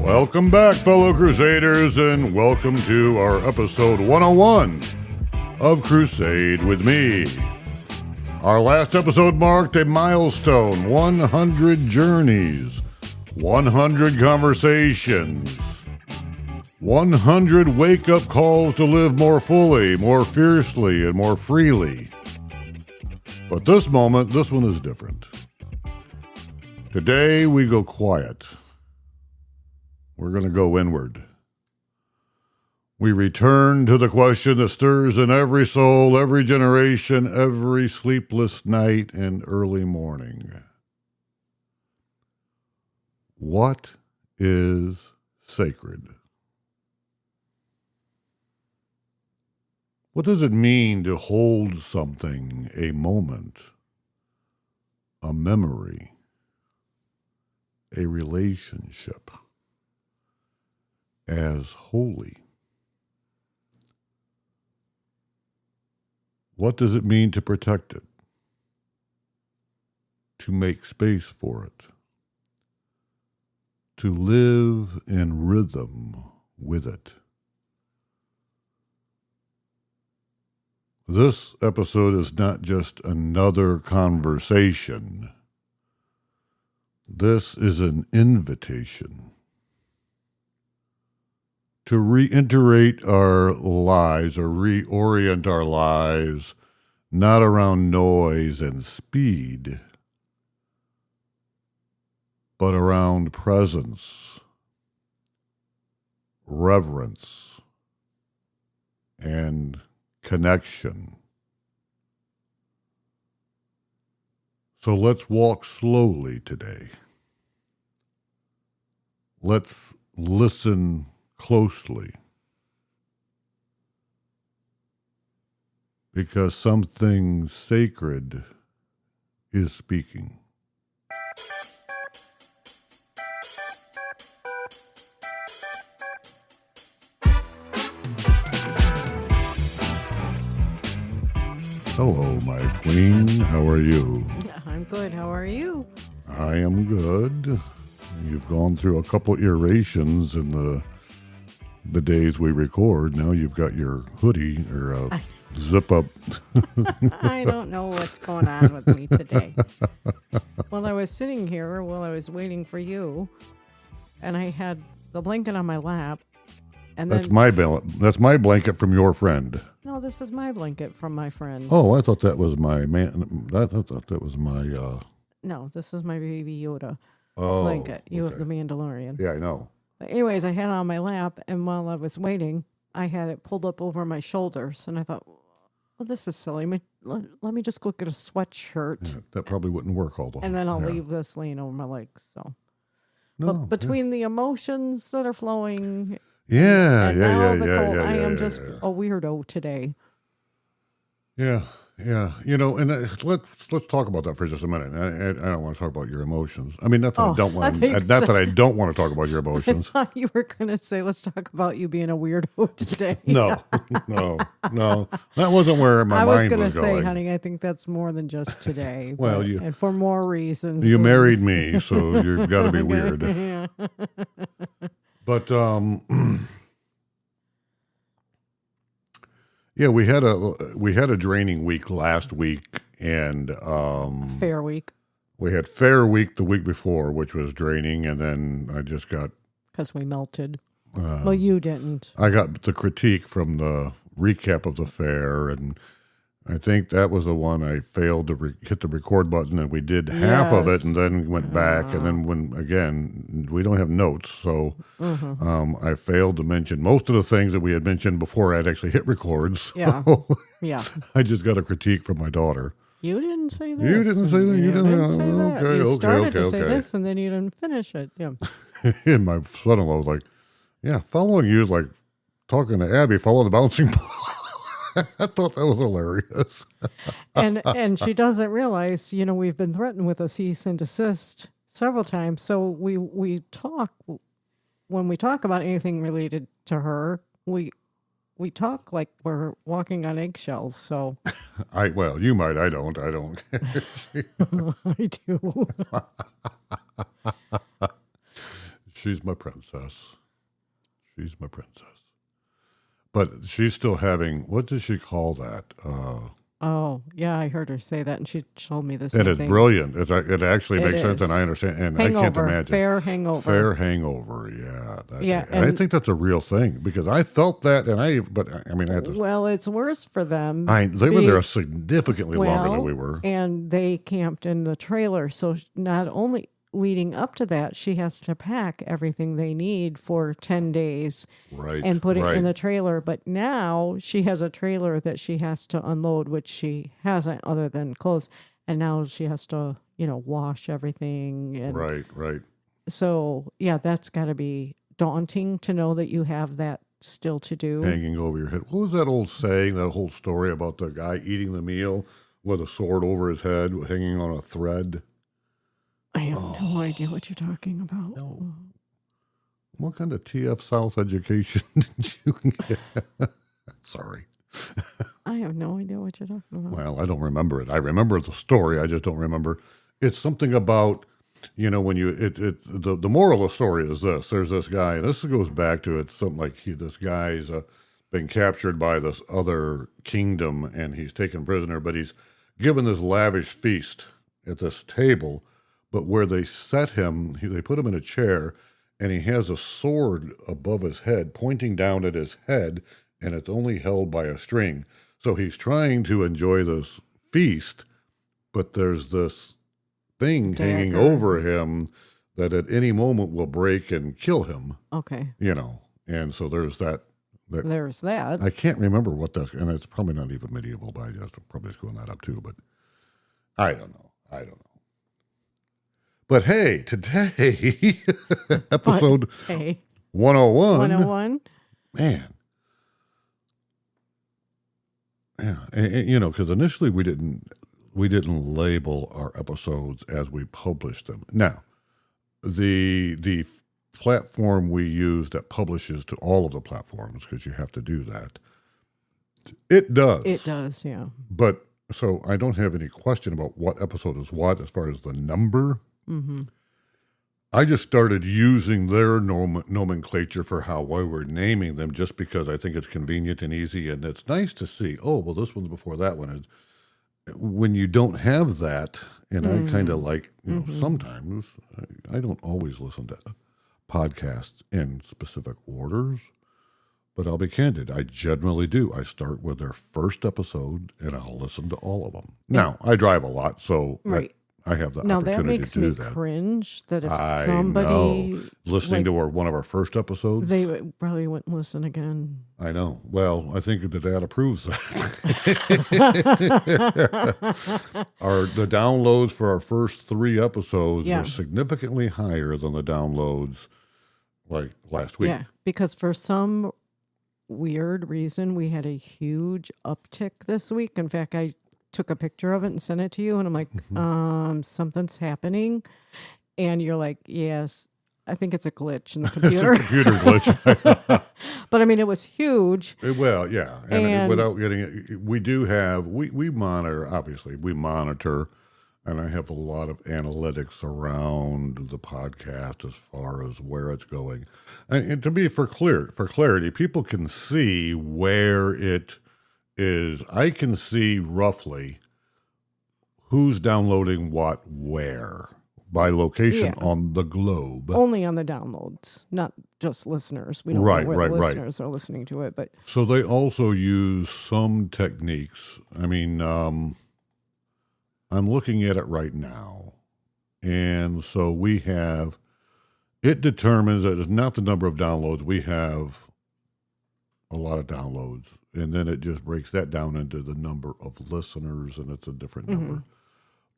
Welcome back, fellow Crusaders, and welcome to our episode 101 of Crusade with me. Our last episode marked a milestone: 100 journeys, 100 conversations, 100 wake-up calls to live more fully, more fiercely, and more freely. But this one is different. Today we go quiet. We're going to go inward. We return to the question that stirs in every soul, every generation, every sleepless night and early morning. What is sacred? What does it mean to hold something, a moment, a memory, a relationship, as holy? What does it mean to protect it? To make space for it? To live in rhythm with it? This episode is not just another conversation. This is an invitation to reiterate our lives or reorient our lives, not around noise and speed, but around presence, reverence, and connection. So let's walk slowly today. Let's listen closely, because something sacred is speaking. Hello, my queen. How are you? I'm good. How are you? I am good. You've gone through a couple iterations in the days we record. Now you've got your hoodie or zip up. I don't know what's going on with me today. Well, I was sitting here while I was waiting for you, and I had the blanket on my lap. And That's my blanket from your friend. No, this is my blanket from my friend. Oh, I thought that was my man. I thought that was my. No, this is my baby Yoda okay. blanket. You have the Mandalorian. Yeah, I know. But anyways, I had it on my lap, and while I was waiting, I had it pulled up over my shoulders, and I thought, well, this is silly. Let me just go get a sweatshirt. Yeah, that probably wouldn't work all the And then I'll leave this laying over my legs. So, no, but between the emotions that are flowing, I am just a weirdo today. Yeah. And let's talk about that for just a minute. I don't want to talk about your emotions. I mean, not that I don't want. Not that I don't want to talk about your emotions. I thought you were going to say, let's talk about you being a weirdo today. No. That wasn't where my mind was going. I was going to say, honey, I think that's more than just today. Well, and for more reasons. You married me, so you've got to be weird. Yeah. But yeah, we had a draining week last week, and Fair week. We had Fair Week the week before, which was draining, and then I just got because we melted. Well, you didn't. I got the critique from the recap of the fair, and I think that was the one I failed to hit the record button, and we did half of it, and then went back, and then we don't have notes, so I failed to mention most of the things that we had mentioned before I'd actually hit record. So Yeah. I just got a critique from my daughter. You didn't say this. You didn't say that. You didn't say that. Okay, you started to say okay. this, and then you didn't finish it. Yeah. And my son-in-law was like, "Yeah, following you is like talking to Abby, follow the bouncing ball." I thought that was hilarious. and she doesn't realize, we've been threatened with a cease and desist several times. So we talk, when we talk about anything related to her, we talk like we're walking on eggshells. So You might, I don't. I do. She's my princess. She's my princess. But she's still having, what does she call that? Oh, yeah, I heard her say that, and she told me the same And it's thing. brilliant. It actually It makes sense, and is. I understand. And I can't Hangover, imagine. fair hangover. Fair hangover, yeah. Yeah, and I and- think that's a real thing because I felt that, and I had to. Well, it's worse for them. They were there significantly longer than we were. And they camped in the trailer. So not only leading up to that, she has to pack everything they need for 10 days Right. and put it right. in the trailer. But now she has a trailer that she has to unload, which she hasn't other than clothes. And now she has to, wash everything. And Right. so, yeah, that's got to be daunting to know that you have that still to do. Hanging over your head. What was that old saying, that whole story about the guy eating the meal with a sword over his head, hanging on a thread? I have no idea what you're talking about. No. What kind of TF South education did you get? Sorry. I have no idea what you're talking about. Well, I don't remember it. I remember the story. I just don't remember. It's something about, when the moral of the story is this. There's this guy, and this goes back to, it's something like this guy's been captured by this other kingdom, and he's taken prisoner, but he's given this lavish feast at this table, but where they set him, they put him in a chair, and he has a sword above his head, pointing down at his head, and it's only held by a string. So he's trying to enjoy this feast, but there's this thing hanging Dagger. over him that at any moment will break and kill him, Okay. And so there's that. There's that. I can't remember what that's, and it's probably not even medieval, but I just probably screwing that up too, but I don't know. But hey, today, episode Hey, 101. 101. Man. Yeah, and, because initially we didn't label our episodes as we published them. Now, the platform we use that publishes to all of the platforms, because you have to do that, it does. It does, yeah. But so I don't have any question about what episode is what as far as the number. Mm-hmm. I just started using their nomenclature for how we were naming them, just because I think it's convenient and easy, and it's nice to see. Oh, well, this one's before that one. When you don't have that, and I kind of like, sometimes I don't always listen to podcasts in specific orders, but I'll be candid. I generally do. I start with their first episode, and I'll listen to all of them. Now, I drive a lot, so Right. I have the Now that opportunity makes to me do that. cringe that if I somebody know. Listening to one of our first episodes. they probably wouldn't listen again. I know. Well, I think the data proves that. The downloads for our first 3 episodes Yeah. were significantly higher than the downloads like last week. Yeah, because for some weird reason we had a huge uptick this week. In fact, I took a picture of it and sent it to you, and I'm like, something's happening. And you're like, yes, I think it's a glitch in the computer. Computer glitch. But I mean, it was huge. Well, yeah. And, And- without getting it, we do have, we monitor, obviously, and I have a lot of analytics around the podcast as far as where it's going. And to be for clarity, people can see where it is. I can see roughly who's downloading what where by location Yeah. on the globe. Only on the downloads, not just listeners. We don't Right, know where right, the right. listeners are listening to it, but So they also use some techniques. I mean, I'm looking at it right now. And so it determines that it's not the number of downloads. We have a lot of downloads. And then it just breaks that down into the number of listeners, and it's a different number.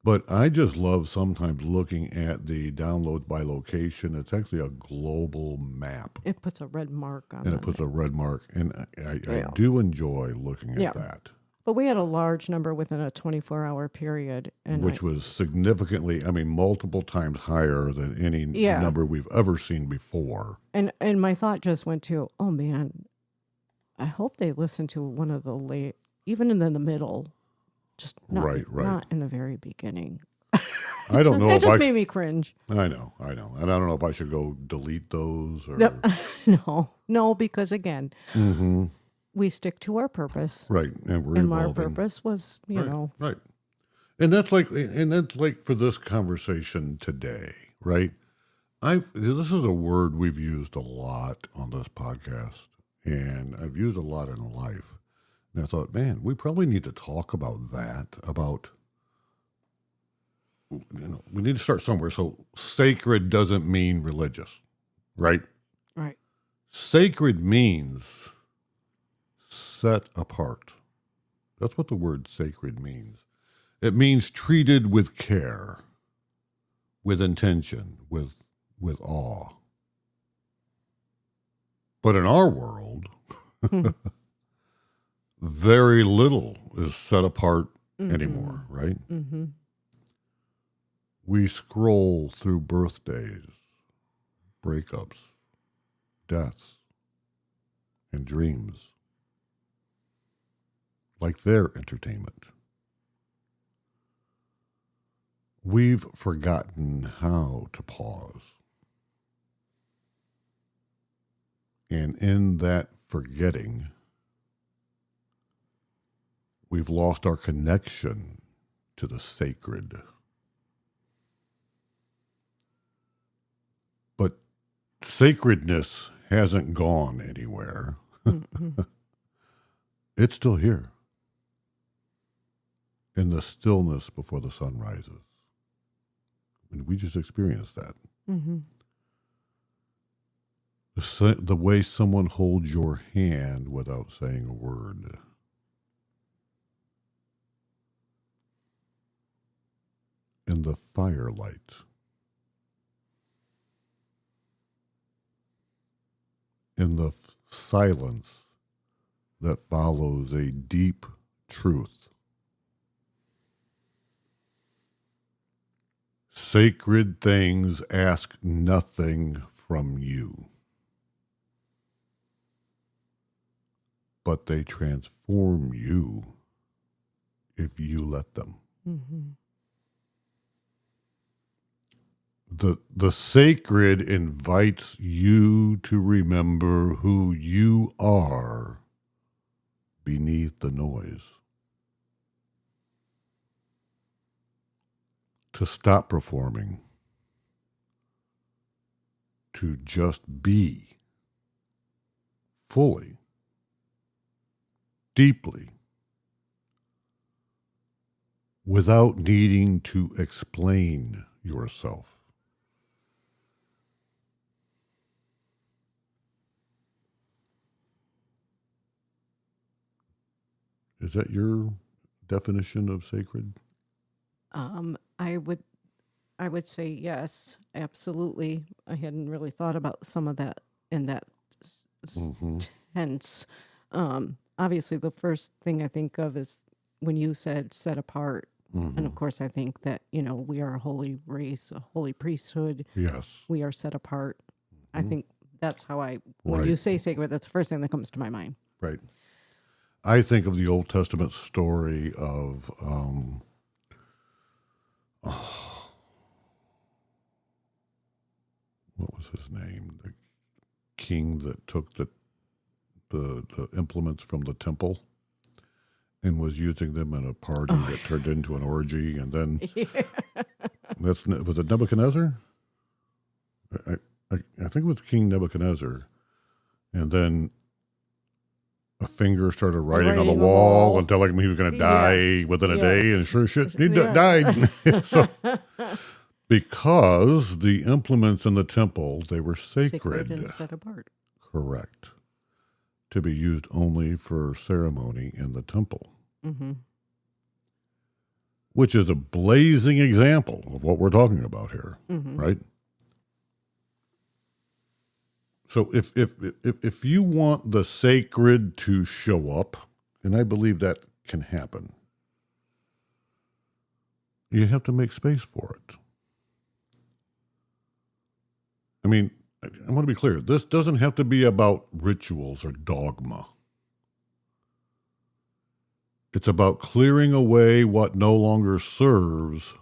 But I just love sometimes looking at the downloads by location. It's actually a global map. it puts a red mark on And it. it puts a red mark. And I Yeah. do enjoy looking at Yeah. that, But we had a large number within a 24-hour period. And which was significantly, multiple times higher than any Yeah. number we've ever seen before. And my thought just went to, oh man, I hope they listen to one of the even in the middle, just not, Right. not in the very beginning. I don't know It if just I... made me cringe. I know. And I don't know if I should go delete those or... No, because again, Mm-hmm. we stick to our purpose. Right, and we're And our evolving. purpose was, you know. Right. And that's like for this conversation today, right? This is a word we've used a lot on this podcast, and I've used a lot in life. And I thought, man, we probably need to talk about that, about, we need to start somewhere. So sacred doesn't mean religious, right? Right. Sacred means set apart. That's what the word sacred means. It means treated with care, with intention, with awe. But in our world, very little is set apart anymore, right? Mm-hmm. We scroll through birthdays, breakups, deaths, and dreams like their entertainment. We've forgotten how to pause. And in that forgetting, we've lost our connection to the sacred. But sacredness hasn't gone anywhere. Mm-hmm. It's still here. In the stillness before the sun rises. And we just experienced that. Mm-hmm. The way someone holds your hand without saying a word. In the firelight. In the silence that follows a deep truth. Sacred things ask nothing from you, but they transform you if you let them. Mm-hmm. The sacred invites you to remember who you are beneath the noise. To stop performing. To just be fully, deeply, without needing to explain yourself. Is that your definition of sacred? I would say yes, absolutely. I hadn't really thought about some of that in that tense. Obviously, the first thing I think of is when you said set apart. Mm-hmm. And of course, I think that, we are a holy race, a holy priesthood. Yes. We are set apart. I think that's how when Right. you say sacred, that's the first thing that comes to my mind. Right. I think of the Old Testament story of what was his name? The king that took the implements from the temple and was using them in a party that turned into an orgy, and then was it Nebuchadnezzar? I think it was King Nebuchadnezzar, and then a finger started writing on the wall and telling him he was going to die within a day, and sure shit, he died. So, because the implements in the temple, they were sacred and set apart. Correct. To be used only for ceremony in the temple. Mm-hmm. Which is a blazing example of what we're talking about here, right? So if you want the sacred to show up, and I believe that can happen, you have to make space for it. I mean, I want to be clear. This doesn't have to be about rituals or dogma. It's about clearing away what no longer serves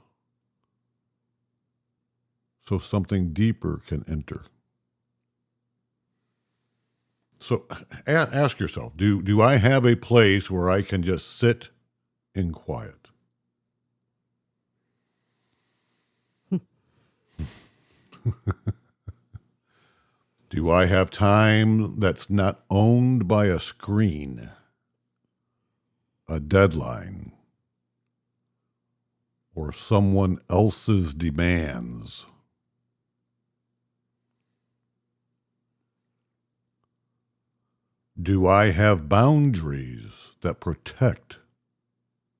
so something deeper can enter. So ask yourself, do I have a place where I can just sit in quiet? Do I have time that's not owned by a screen, a deadline, or someone else's demands? Do I have boundaries that protect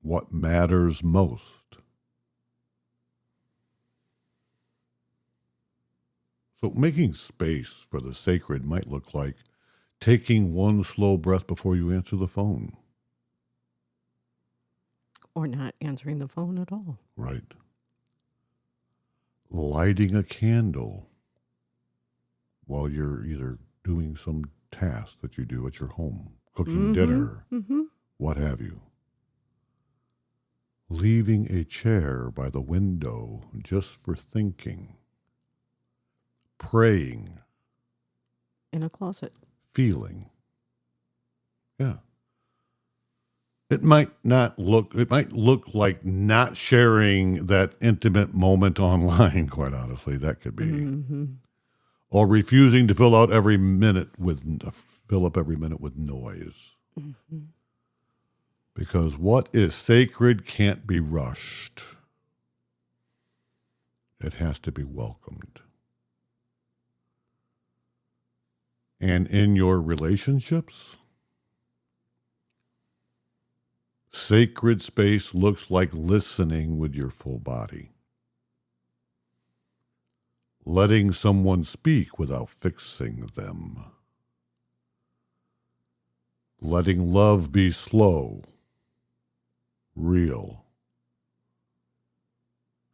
what matters most? So making space for the sacred might look like taking one slow breath before you answer the phone. Or not answering the phone at all. Right. Lighting a candle while you're either doing some task that you do at your home, cooking dinner, what have you. Leaving a chair by the window just for thinking. Praying. In a closet. Feeling. Yeah. It might look like not sharing that intimate moment online, quite honestly. That could be. Or refusing to fill up every minute with noise. Because what is sacred can't be rushed. It has to be welcomed. And in your relationships, sacred space looks like listening with your full body. Letting someone speak without fixing them. Letting love be slow, real,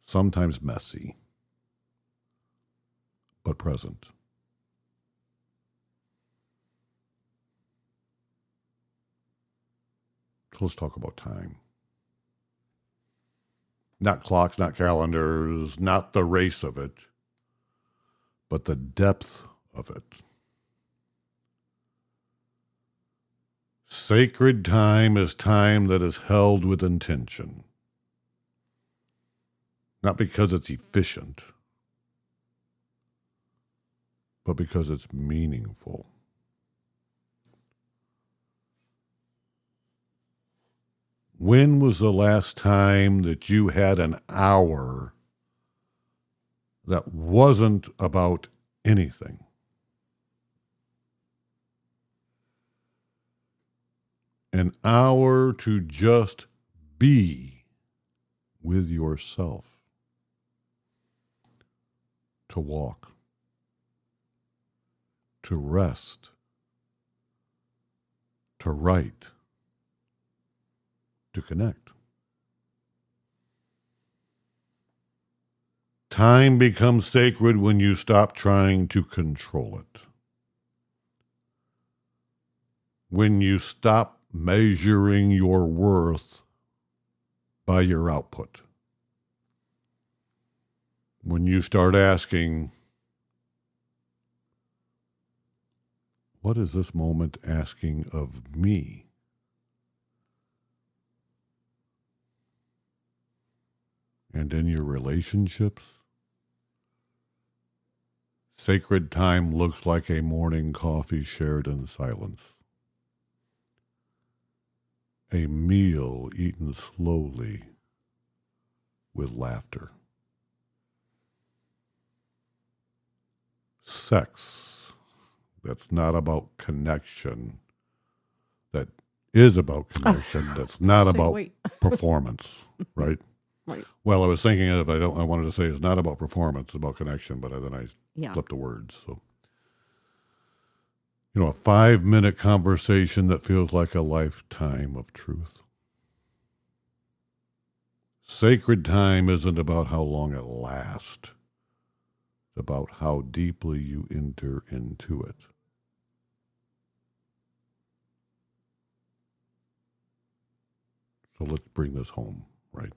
sometimes messy, but present. So let's talk about time. Not clocks, not calendars, not the race of it, but the depth of it. Sacred time is time that is held with intention. Not because it's efficient, but because it's meaningful. When was the last time that you had an hour that wasn't about anything? An hour to just be with yourself. To walk. To rest. To write. To connect. Time becomes sacred when you stop trying to control it. When you stop measuring your worth by your output. When you start asking, what is this moment asking of me? And in your relationships, sacred time looks like a morning coffee shared in silence. A meal eaten slowly with laughter. Sex that's not about connection, that is about connection, that's not about performance, right? Right. Well, I was thinking I wanted to say it's not about performance, it's about connection, but then I flipped the words. So, a 5-minute conversation that feels like a lifetime of truth. Sacred time isn't about how long it lasts. It's about how deeply you enter into it. So let's bring this home, right?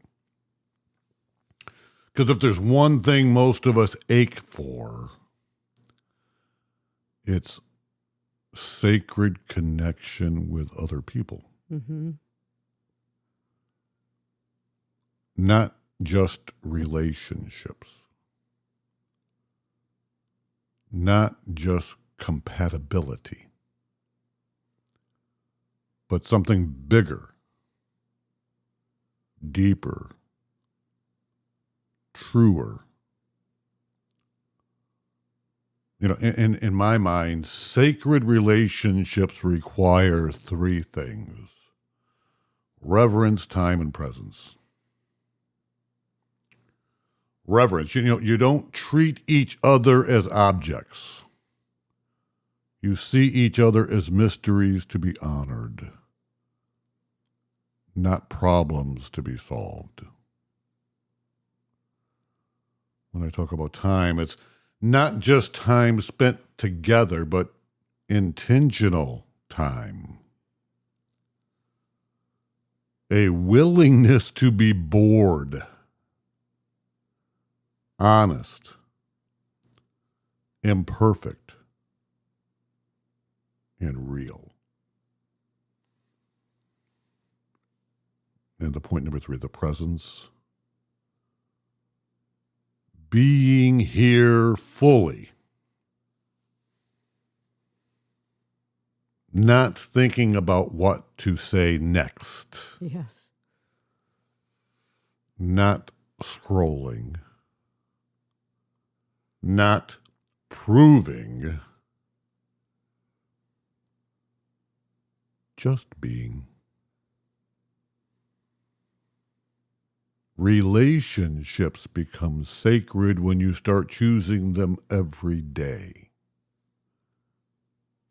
Because if there's one thing most of us ache for, it's sacred connection with other people. Mm-hmm. Not just relationships. Not just compatibility. But something bigger, deeper, truer. In my mind, sacred relationships require three things: reverence, time, and presence. Reverence, you don't treat each other as objects. You see each other as mysteries to be honored, not problems to be solved. When I talk about time, it's not just time spent together, but intentional time. A willingness to be bored, honest, imperfect, and real. And the point number 3, the presence. Being here fully. Not thinking about what to say next. Yes. Not scrolling. Not proving. Just being. Relationships become sacred when you start choosing them every day,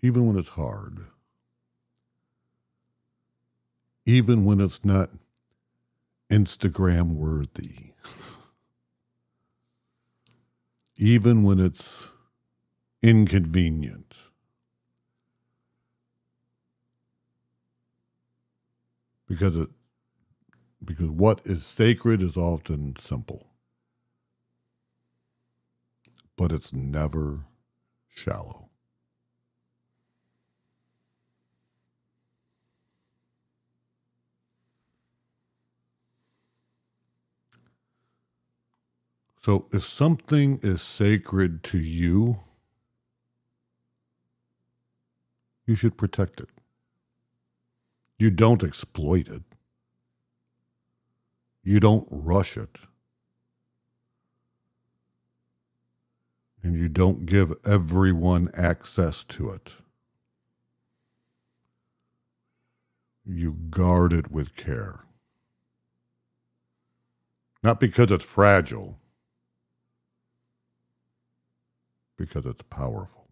even when it's hard, even when it's not Instagram worthy, even when it's inconvenient. Because what is sacred is often simple, but it's never shallow. So if something is sacred to you, you should protect it. You don't exploit it. You don't rush it. And you don't give everyone access to it. You guard it with care. Not because it's fragile, because it's powerful.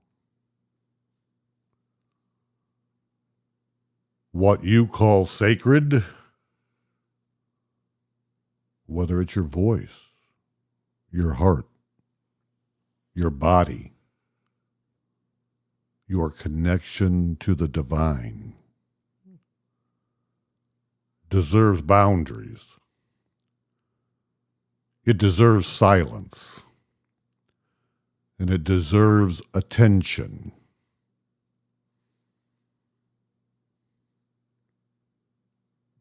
What you call sacred, whether it's your voice, your heart, your body, your connection to the divine, deserves boundaries. It deserves silence. And it deserves attention.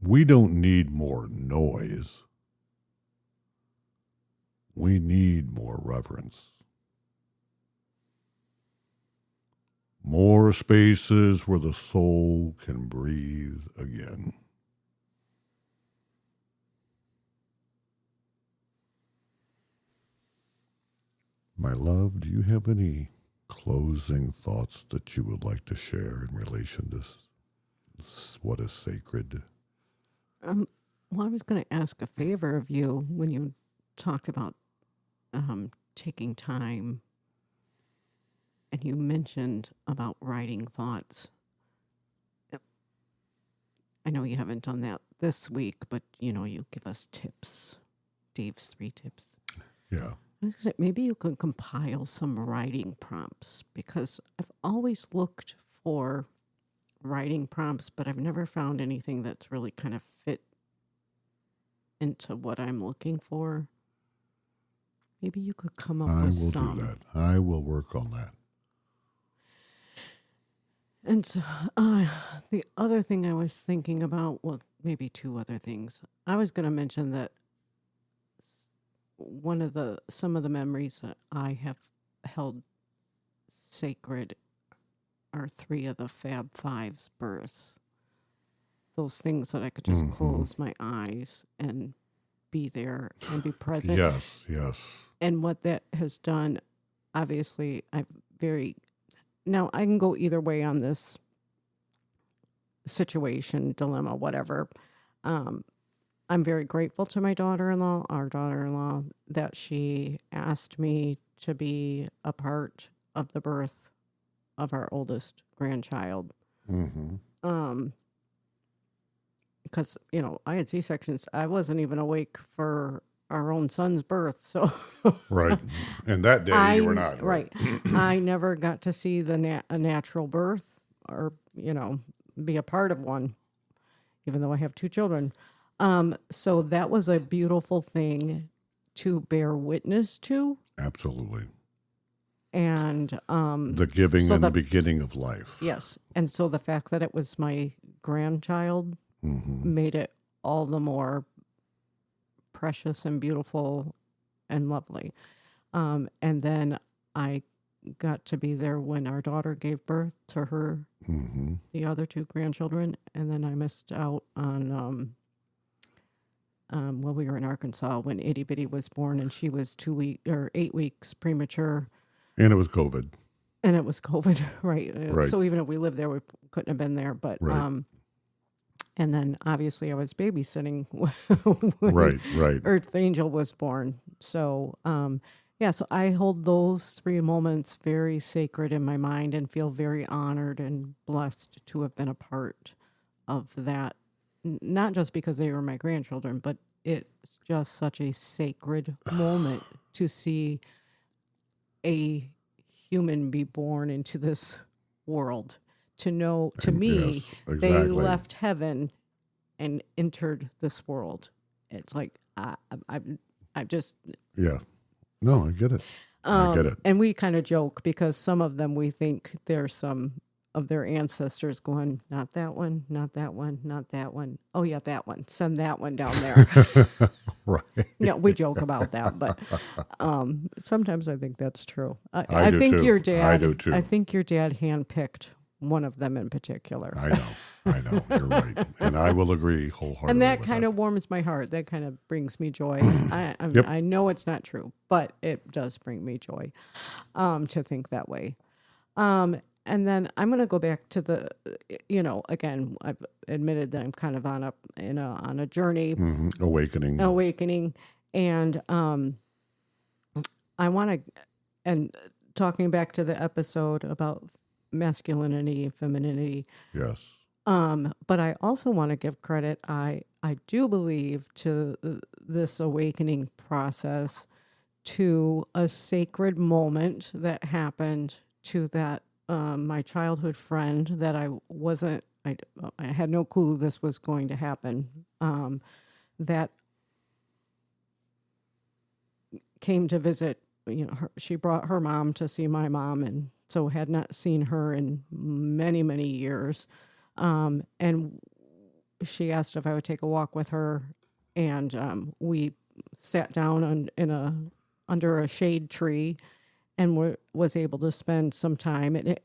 We don't need more noise. We need more reverence. More spaces where the soul can breathe again. My love, do you have any closing thoughts that you would like to share in relation to what is sacred? Well, I was going to ask a favor of you when you talked about taking time, and you mentioned about writing thoughts. I know you haven't done that this week, but you give us tips, Dave's 3 tips. Yeah. Maybe you can compile some writing prompts, because I've always looked for writing prompts, but I've never found anything that's really kind of fit into what I'm looking for. Maybe you could come up I will with some. do that. I will work on that. And so, the other thing I was thinking about, well, maybe two other things. I was going to mention that some of the memories that I have held sacred are three of the Fab Five's births. Those things that I could just close my eyes and be there and be present. Yes, yes. And what that has done, obviously, now I can go either way on this situation, dilemma, whatever. I'm very grateful to my daughter-in-law, our daughter-in-law, that she asked me to be a part of the birth of our oldest grandchild. Because, I had C-sections. I wasn't even awake for our own son's birth. So Right. And that day you were not. Right. I never got to see a natural birth or, be a part of one, even though I have two children. So that was a beautiful thing to bear witness to. Absolutely. And the giving and the beginning of life. Yes. And so the fact that it was my grandchild made it all the more precious and beautiful and lovely. And then I got to be there when our daughter gave birth to her, the other two grandchildren. And then I missed out on, we were in Arkansas when Itty Bitty was born, and she was 8 weeks premature. And it was COVID. And it was COVID, right? Right. So even if we lived there, we couldn't have been there. But right. And then obviously I was babysitting when right. Earth Angel was born. So so I hold those three moments very sacred in my mind and feel very honored and blessed to have been a part of that. Not just because they were my grandchildren, but it's just such a sacred moment to see a human be born into this world. To know, to me, yes, exactly. They left heaven and entered this world. It's like I just yeah. No, I get it. I get it. And we kind of joke because some of them we think there's some of their ancestors going, not that one, not that one, not that one. Oh yeah, that one. Send that one down there. Right. Yeah, we joke about that, but sometimes I think that's true. I do think too. your dad. I do too. I think your dad handpicked one of them in particular. I know. You're right. And I will agree wholeheartedly. And that kind of warms my heart. That kind of brings me joy. Yep. I know it's not true, but it does bring me joy to think that way. And then I'm going to go back to the, again, I've admitted that I'm kind of on a journey. Awakening. And I want to, and talking back to the episode about masculinity, femininity. Yes. But I also want to give credit. I do believe to this awakening process, to a sacred moment that happened to that my childhood friend that I had no clue this was going to happen. That came to visit. She brought her mom to see my mom, and so had not seen her in many, many years. And she asked if I would take a walk with her, and we sat down under a shade tree, and was able to spend some time. And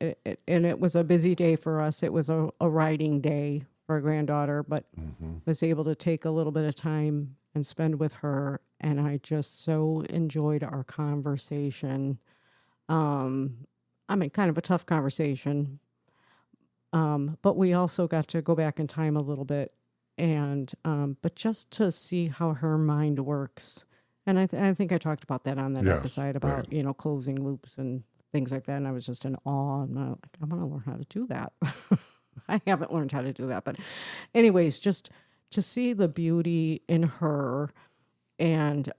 it was a busy day for us. It was a riding day for a granddaughter, but was able to take a little bit of time and spend with her. And I just so enjoyed our conversation. Kind of a tough conversation. But we also got to go back in time a little bit, and but just to see how her mind works. And I think I talked about that on that episode about, closing loops and things like that. And I was just in awe. And I'm like, I want to learn how to do that. I haven't learned how to do that. But anyways, just to see the beauty in her. And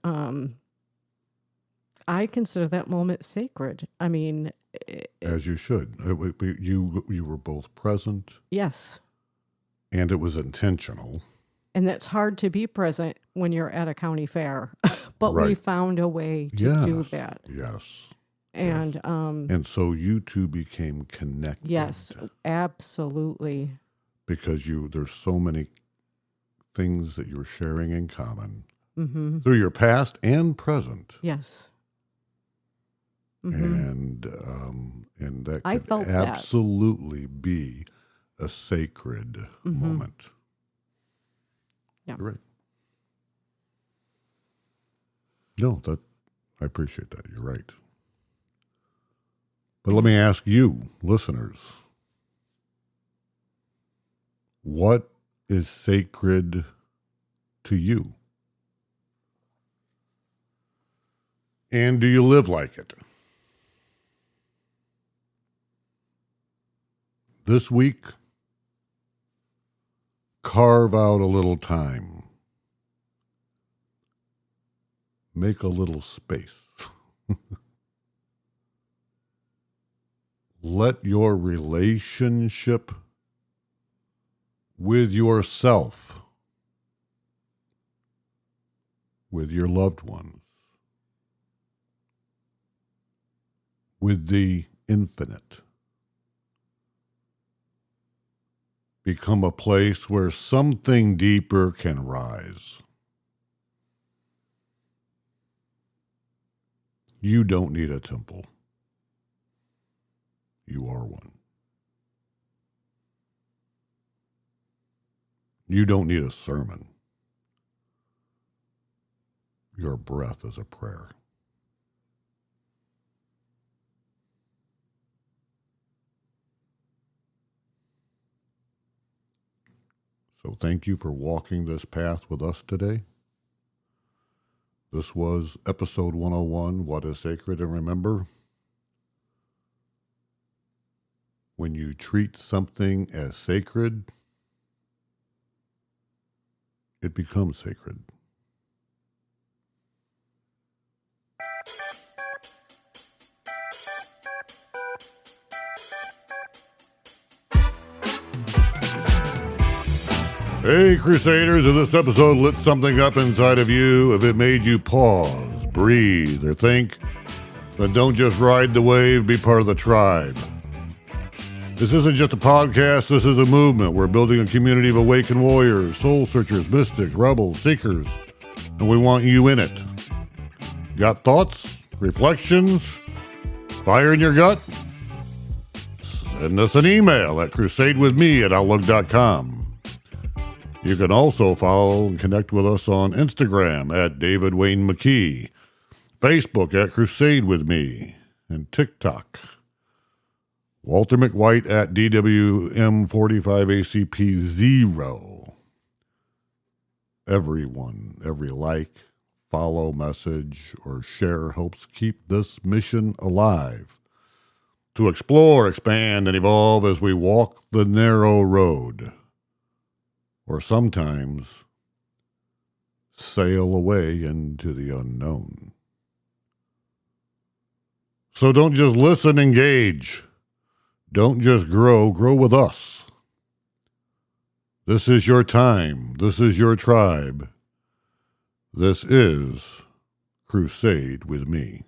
I consider that moment sacred. I mean, as you should. You were both present. Yes. And it was intentional. And that's hard to be present when you're at a county fair. But we Right. found a way to do Yes. that. Yes. And And so you two became connected. yes, absolutely. Because there's so many things that you're sharing in common through your past and present. Yes. And that I could felt that. absolutely be a sacred moment. Yeah. You're right. No, I appreciate that. You're right. But let me ask you, listeners, what is sacred to you? And do you live like it? This week, carve out a little time. Make a little space. Let your relationship with yourself, with your loved ones, with the infinite, become a place where something deeper can rise. You don't need a temple. You are one. You don't need a sermon. Your breath is a prayer. So thank you for walking this path with us today. This was episode 101, What is Sacred? And remember, when you treat something as sacred, it becomes sacred. Hey, Crusaders, if this episode lit something up inside of you, if it made you pause, breathe, or think, then don't just ride the wave, be part of the tribe. This isn't just a podcast, this is a movement. We're building a community of awakened warriors, soul searchers, mystics, rebels, seekers, and we want you in it. Got thoughts, reflections, fire in your gut? Send us an email at crusadewithme@outlook.com. You can also follow and connect with us on Instagram at David Wayne McKee, Facebook at Crusade With Me, and TikTok, Walter McWhite at DWM45ACP0. Everyone, every like, follow, message, or share helps keep this mission alive. To explore, expand, and evolve as we walk the narrow road. Or sometimes sail away into the unknown. So don't just listen, engage. Don't just grow with us. This is your time. This is your tribe. This is Crusade with Me.